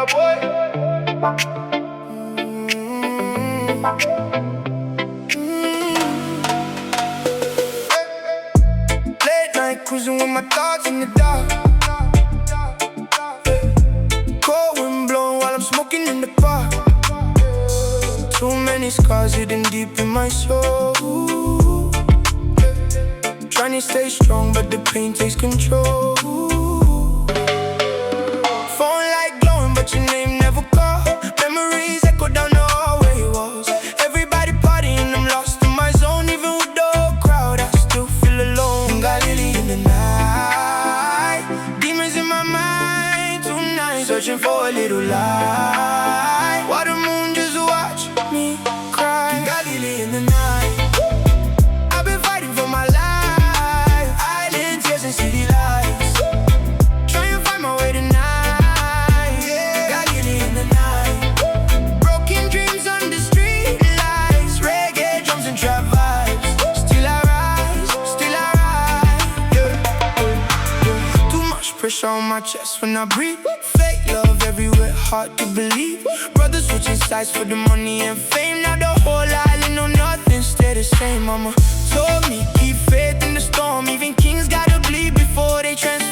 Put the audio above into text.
Sibabulaboy. Late night cruising with my thoughts in the dark. Cold wind blowing while I'm smoking in the park. Too many scars hidden deep in my soul. Trying to stay strong, but the pain takes control. Phone light glowing, but your name never called. Memories echo down the hallway walls. Everybody partying, I'm lost in my zone. Even with the whole crowd, I still feel alone. Galili in the night, demons in my mind tonight, searching for a little light. While the moon just watch me cry. Galili in the night, I've been fighting for my life. Island tears and city lights, trying to find my way tonight. Galili in the night, broken dreams under street lights, reggae drums and trap vibes. Still I rise, still I rise. Too much pressure on my chest when I breathe. Fake love everywhere, hard to believe. Brothers switching sides for the money and fame. Now the whole island know nothing stay the same. Mama told me keep faith in the storm. Even kings gotta bleed before they transform.